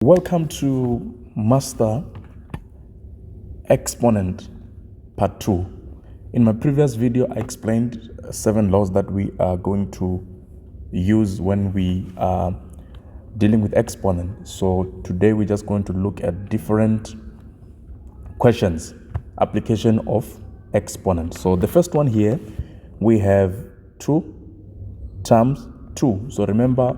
Welcome to Master Exponent Part 2. In my previous video, I explained 7 laws that we are going to use when we are dealing with exponent. So today we're just going to look at different questions, application of exponent. So the first one here, we have 2 times 2. So remember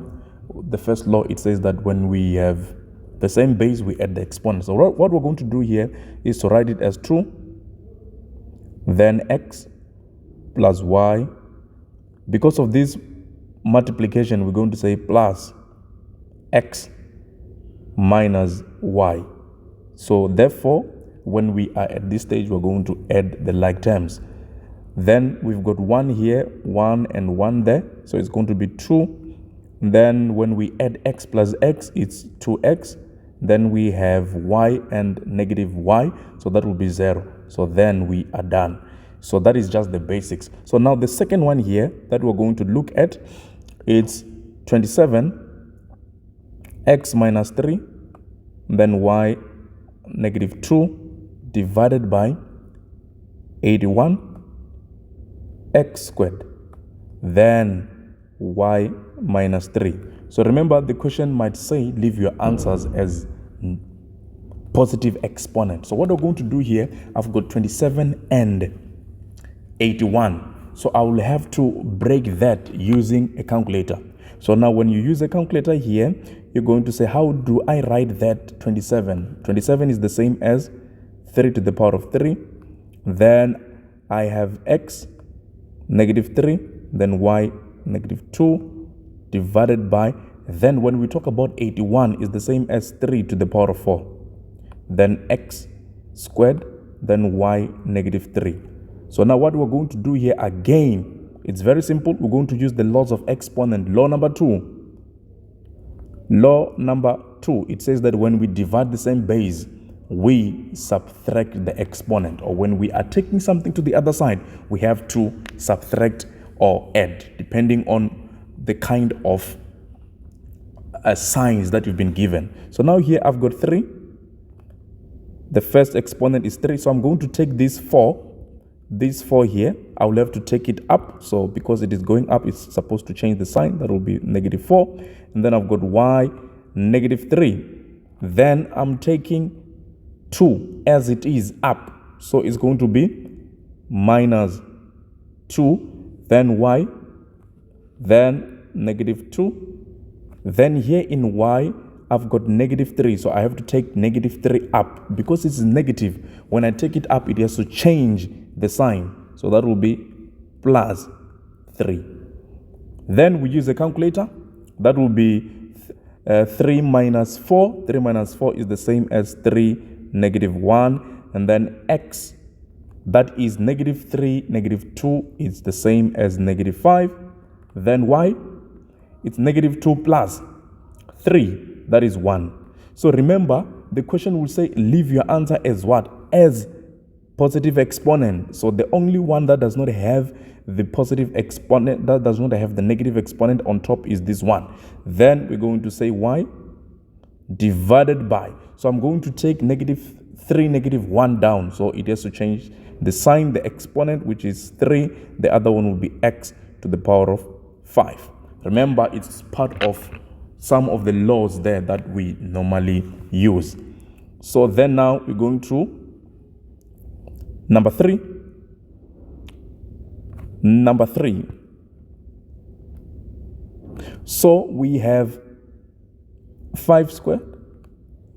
the first law, it says that when we have the same base, we add the exponent. So what we're going to do here is to write it as 2, then x plus y. Because of this multiplication, we're going to say plus x minus y. So therefore, when we are at this stage, we're going to add the like terms. Then we've got 1 here, 1 and 1 there. So it's going to be 2. Then when we add x plus x, it's 2x. Then we have y and negative y, so that will be 0. So then we are done. So that is just the basics. So now the second one here that we're going to look at, it's 27 x minus 3, then y negative 2 divided by 81 x squared, then y minus 3. So remember, the question might say leave your answers as positive exponent. So what we're going to do here, I've got 27 and 81. So I will have to break that using a calculator. So now when you use a calculator here, you're going to say, how do I write that 27? 27 is the same as 3 to the power of 3. Then I have x negative 3, then y negative 2 divided by, then when we talk about 81 is the same as 3 to the power of 4, then x squared, then y negative 3. So now what we're going to do here again, it's very simple. We're going to use the laws of exponent. Law number 2. Law number 2, it says that when we divide the same base, we subtract the exponent, or when we are taking something to the other side, we have to subtract or add, depending on the kind of signs that you've been given. So now here I've got 3. The first exponent is 3. So I'm going to take this 4 here. I will have to take it up. So because it is going up, it's supposed to change the sign. That will be negative 4. And then I've got y negative 3. Then I'm taking 2 as it is up. So it's going to be minus 2, then y, then negative 2. Then here in y, I've got negative 3. So I have to take negative 3 up. Because it's negative, when I take it up, it has to change the sign. So that will be plus 3. Then we use a calculator. That will be 3 minus 4. 3 minus 4 is the same as 3 negative 1. And then x, that is negative 3, negative 2 is the same as negative 5. Then y, it's negative 2 plus 3, that is 1. So remember, the question will say leave your answer as what? As positive exponent. So the only one that does not have the positive exponent, that does not have the negative exponent on top, is this one. Then we're going to say y divided by. So I'm going to take negative 3, negative 1 down. So it has to change the sign, the exponent, which is 3. The other one will be x to the power of 5. Remember, it's part of some of the laws there that we normally use. So then now we're going to number 3. Number 3. So we have 5 squared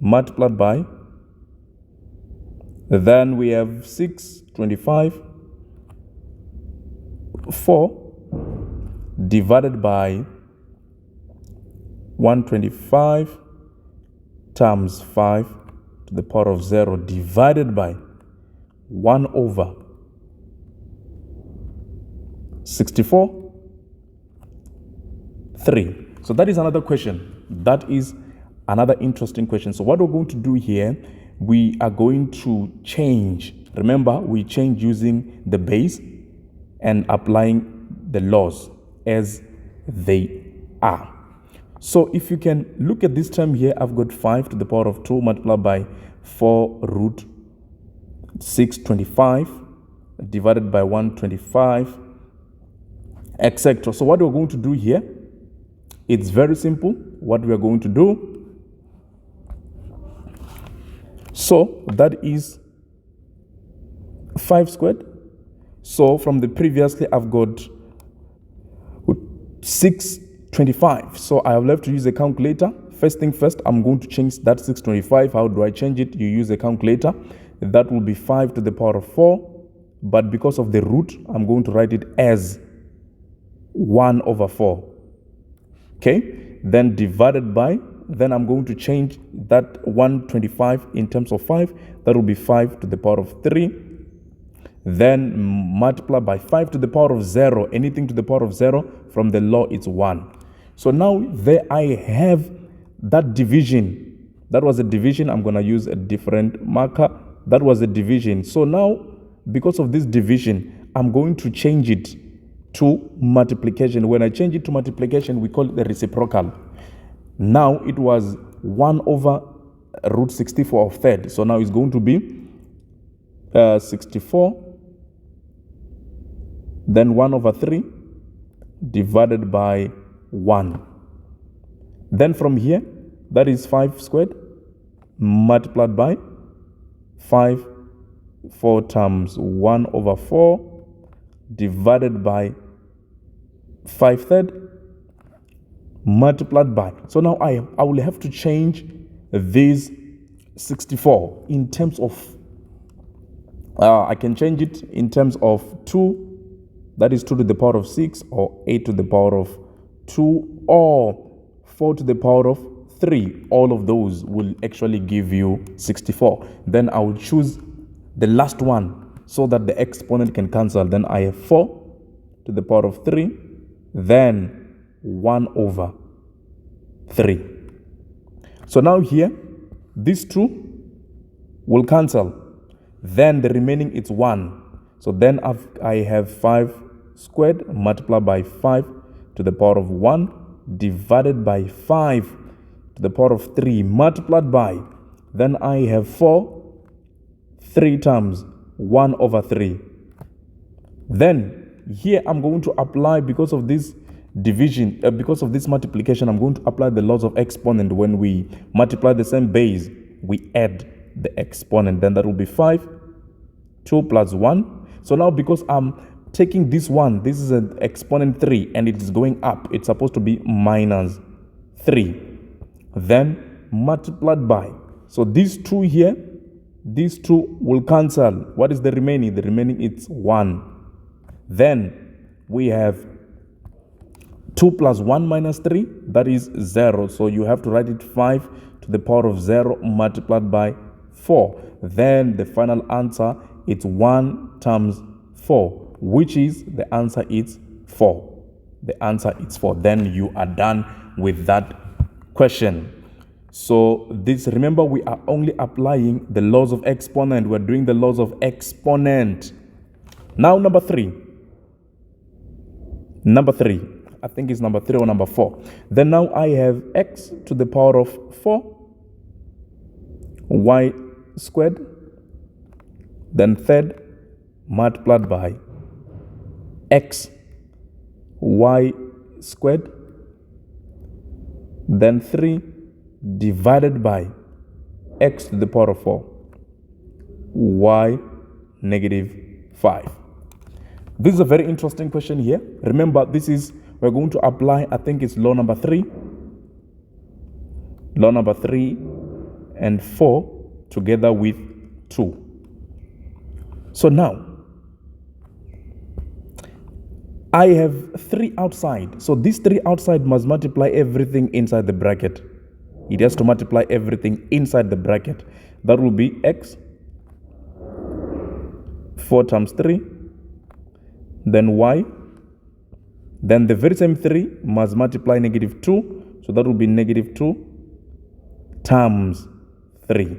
multiplied by, then we have 6, 25, 4 divided by 125 times 5 to the power of 0 divided by 1 over 64, 3. So that is another question. That is another interesting question. So what we're going to do here, we are going to change. Remember, we change using the base and applying the laws as they are. So if you can look at this term here, I've got 5 to the power of 2 multiplied by 4 root 625 divided by 125, etc. So what we're going to do here, it's very simple. What we are going to do, so that is 5 squared. So from the previously, I've got 625. So I have left to use a calculator. First thing first, I'm going to change that 625. How do I change it? You use a calculator. That will be 5 to the power of 4. But because of the root, I'm going to write it as 1 over 4. Okay? Then divided by, then I'm going to change that 125 in terms of 5. That will be 5 to the power of 3. Then multiply by 5 to the power of 0. Anything to the power of 0 from the law, it's 1. So now there I have that division. That was a division. I'm going to use a different marker. That was a division. So now, because of this division, I'm going to change it to multiplication. When I change it to multiplication, we call it the reciprocal. Now it was 1 over root 64 of third. So now it's going to be 64. Then 1 over 3 divided by 1. Then from here, that is 5 squared multiplied by 5, 4 times 1 over 4 divided by 5 third multiplied by. So now I will have to change this 64 in terms of, I can change it in terms of 2. That is 2 to the power of 6, or 8 to the power of 2, or 4 to the power of 3. All of those will actually give you 64. Then I will choose the last one so that the exponent can cancel. Then I have 4 to the power of 3, then 1 over 3. So now here, these 2 will cancel. Then the remaining is 1. So then I have 5 squared multiplied by 5 to the power of 1 divided by 5 to the power of 3 multiplied by, then I have 4, 3 times 1 over 3. Then here I'm going to apply, because of this division, because of this multiplication, I'm going to apply the laws of exponent. When we multiply the same base, we add the exponent. Then that will be 5, 2 plus 1. So now because I'm taking this one, this is an exponent 3 and it is going up, it's supposed to be minus 3. Then multiplied by, so these 2 here, these 2 will cancel. What is the remaining? The remaining is 1. Then we have 2 plus 1 minus 3, that is 0. So you have to write it 5 to the power of 0 multiplied by 4. Then the final answer, it's 1 times 4, which is, the answer is 4. The answer is 4. Then you are done with that question. So this, remember, we are only applying the laws of exponent. We're doing the laws of exponent. Now number 3. Number 3. I think it's number 3 or number 4. Then now I have x to the power of 4, y squared, then third multiplied by x, y squared, then 3 divided by x to the power of 4, y negative 5. This is a very interesting question here. Remember, this is, we're going to apply, I think it's law number 3. Law number 3 and 4 together with 2. So now, I have 3 outside. So these 3 outside must multiply everything inside the bracket. It has to multiply everything inside the bracket. That will be x, 4 times 3, then y, then the very same 3 must multiply negative 2. So that will be negative 2 times 3.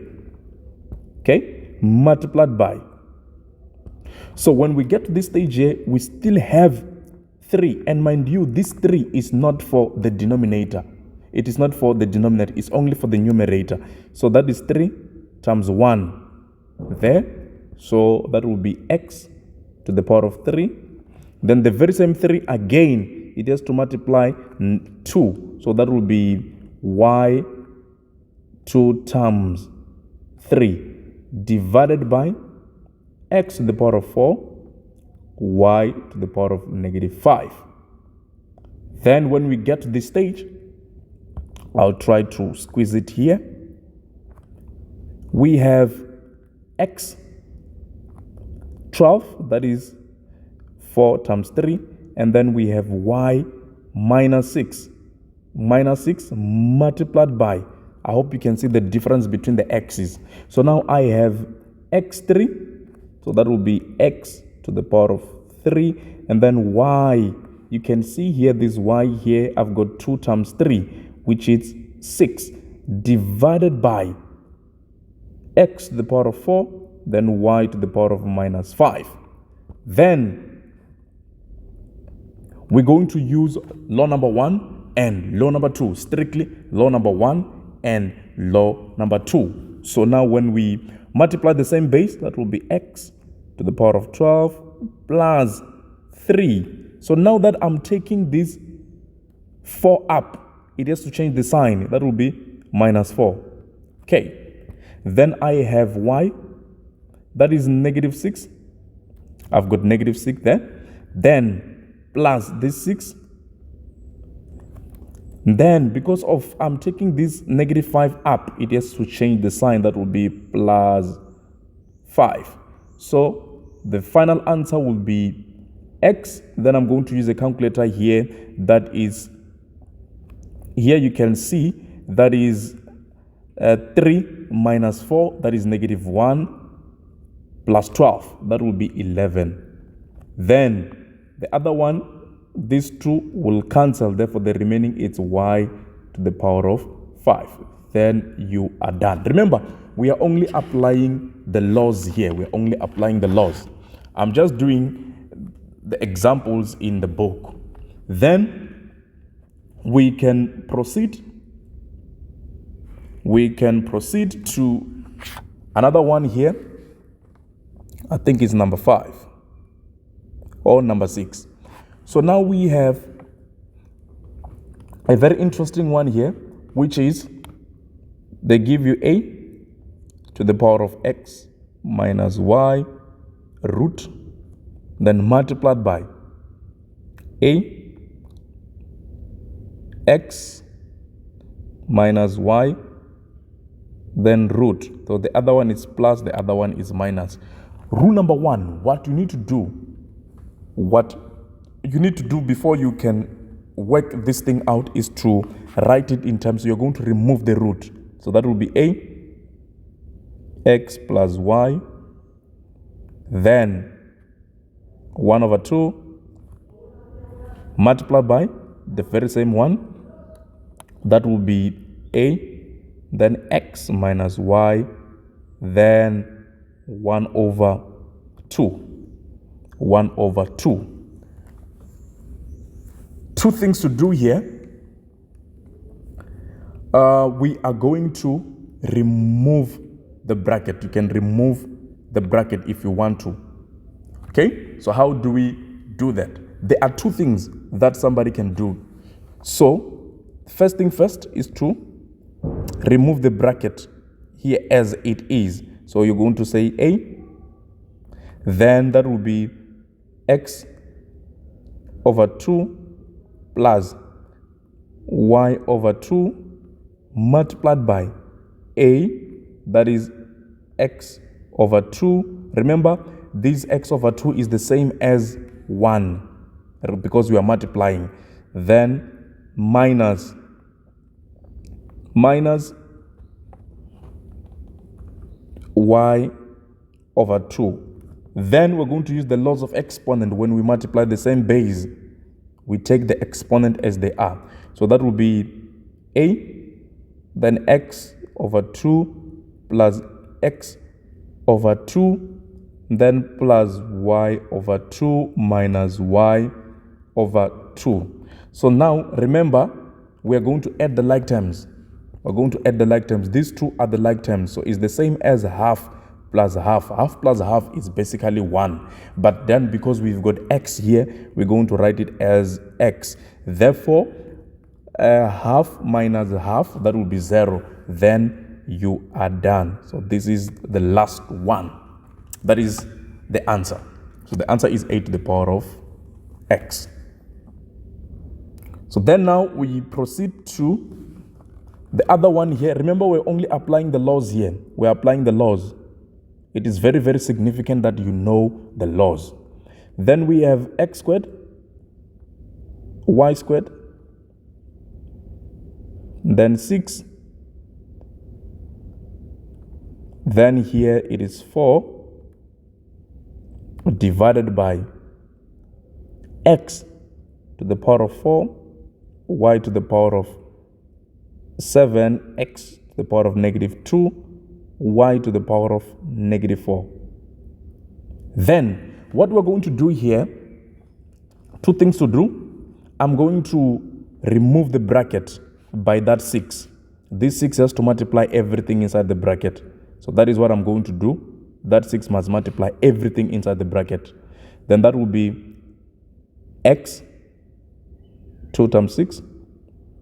Okay? Multiplied by. So when we get to this stage here, we still have 3. And mind you, this 3 is not for the denominator. It is not for the denominator, it's only for the numerator. So that is 3 times 1 there. So that will be x to the power of 3. Then the very same 3 again, it has to multiply 2. So that will be y 2 times 3 divided by x to the power of 4, y to the power of negative 5. Then when we get to this stage, I'll try to squeeze it here. We have x 12, that is 4 times 3, and then we have y minus 6 multiplied by, I hope you can see the difference between the x's. So now I have x3, so that will be x to the power of 3, and then y, you can see here this y here, I've got 2 times 3, which is 6, divided by x to the power of 4, then y to the power of minus 5. Then we're going to use law number 1 and law number 2, strictly law number 1 and law number 2. So now when we multiply the same base, that will be x to the power of 12 plus 3. So now that I'm taking this 4 up, it has to change the sign. That will be minus 4. Okay. Then I have y, that is negative 6. I've got negative 6 there. Then plus this 6. Then because of I'm taking this negative 5 up, it has to change the sign. That will be plus 5. So the final answer will be x. Then I'm going to use a calculator here. That is, here you can see that is 3 minus 4, that is negative 1, plus 12, that will be 11. Then the other one, these two will cancel, therefore the remaining is y to the power of 5. Then you are done. Remember, we are only applying the laws here. We're only applying the laws. I'm just doing the examples in the book. Then we can proceed. We can proceed to another one here. I think it's number 5 or number 6. So now we have a very interesting one here, which is they give you a to the power of x minus y root, then multiplied by a x minus y, then root. So the other one is plus, the other one is minus. Rule number 1, what you need to do before you can work this thing out is to write it in terms. So you're going to remove the root. So that will be a x plus y, then 1 over 2 multiplied by the very same one. That will be a, then x minus y, then 1 over 2. 1 over 2. Two things to do here. We are going to remove the bracket. You can remove the bracket if you want to. Okay? So how do we do that? There are two things that somebody can do. So, first thing first is to remove the bracket here as it is. So you're going to say a, then that will be x over 2 plus y over 2 multiplied by a, that is x over 2. Remember, this x over 2 is the same as 1 because we are multiplying. Then minus y over 2. Then we're going to use the laws of exponent. When we multiply the same base, we take the exponent as they are. So that will be a, then x over 2 plus x over 2, then plus y over 2 minus y over 2. So now remember, we are going to add the like terms. We're going to add the like terms. These two are the like terms. So it's the same as half plus half. Half plus half is basically 1. But then because we've got x here, we're going to write it as x. Therefore, half minus half, that will be 0. Then you are done. So this is the last one. That is the answer. So the answer is 8 to the power of x. So then now we proceed to the other one here. Remember, we're only applying the laws here. We're applying the laws. It is very, very significant that you know the laws. Then we have x squared, y squared, then 6. Then here it is 4 divided by x to the power of 4, y to the power of 7, x to the power of negative 2, y to the power of negative 4. Then what we're going to do here, two things to do. I'm going to remove the bracket by that 6. This 6 has to multiply everything inside the bracket. So that is what I'm going to do. That 6 must multiply everything inside the bracket. Then that will be x 2 times 6,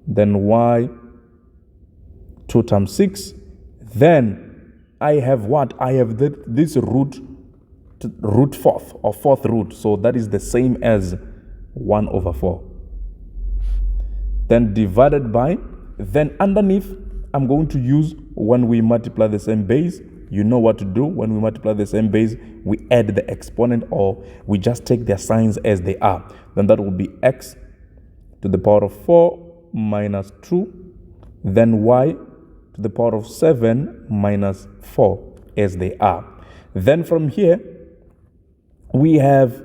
then y 2 times 6. Then I have what? I have this root fourth or fourth root. So that is the same as 1 over 4. Then divided by, then underneath, I'm going to use when we multiply the same base. You know what to do. When we multiply the same base, we add the exponent, or we just take their signs as they are. Then that will be x to the power of 4 minus 2, then y to the power of 7 minus 4 as they are. Then from here, we have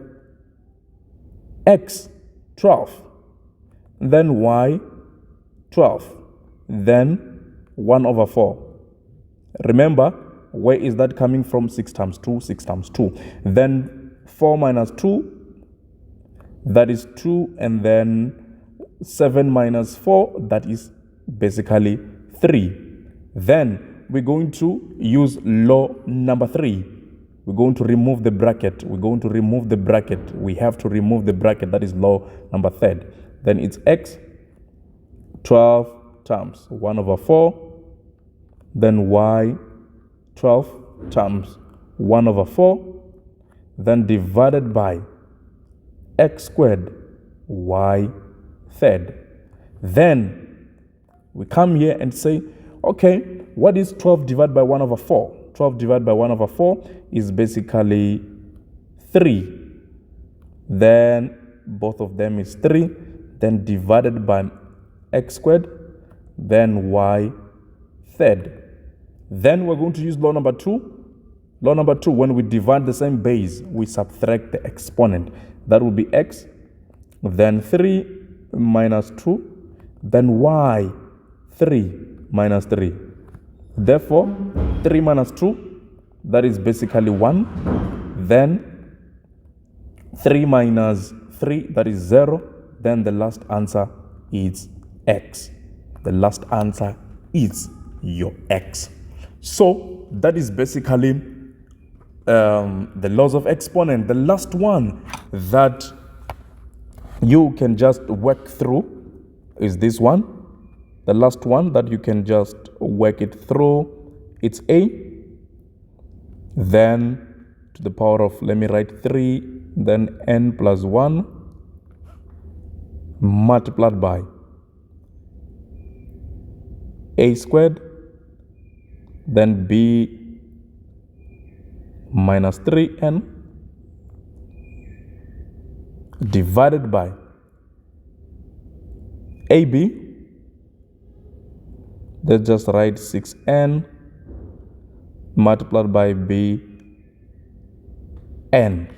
x 12, then y 12, then 1 over 4. Remember, where is that coming from? 6 times 2, 6 times 2. Then 4 minus 2, that is 2, and then 7 minus 4, that is basically 3. Then we're going to use law number 3. We're going to remove the bracket. We're going to remove the bracket. We have to remove the bracket. That is law number 3. Then it's x 12 times 1 over 4. Then y 12 times 1 over 4. Then divided by x squared y third. Then we come here and say, okay, what is 12 divided by 1 over 4? 12 divided by 1 over 4 is basically 3. Then both of them is 3. Then divided by x squared, then y third. Then we're going to use law number 2. Law number 2, when we divide the same base, we subtract the exponent. That will be x, then 3 minus 2, then y 3 minus 3. Therefore, 3 minus 2, that is basically 1. Then 3 minus 3, that is 0. Then the last answer is x. The last answer is your x. So that is basically the laws of exponent. The last one that you can just work through is this one. The last one that you can just work it through, it's a, then to the power of, let me write 3, then n plus 1 multiplied by a squared, then b minus 3n divided by ab. Let's just write 6n multiplied by b n.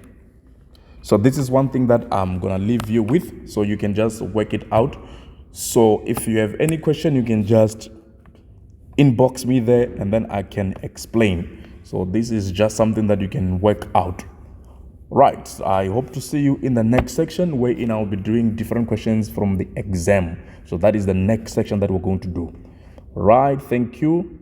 So this is one thing that I'm gonna leave you with, so you can just work it out. So if you have any question, you can just inbox me there and then I can explain. So this is just something that you can work out. Right, I hope to see you in the next section wherein I'll be doing different questions from the exam. So that is the next section that we're going to do. Right, thank you.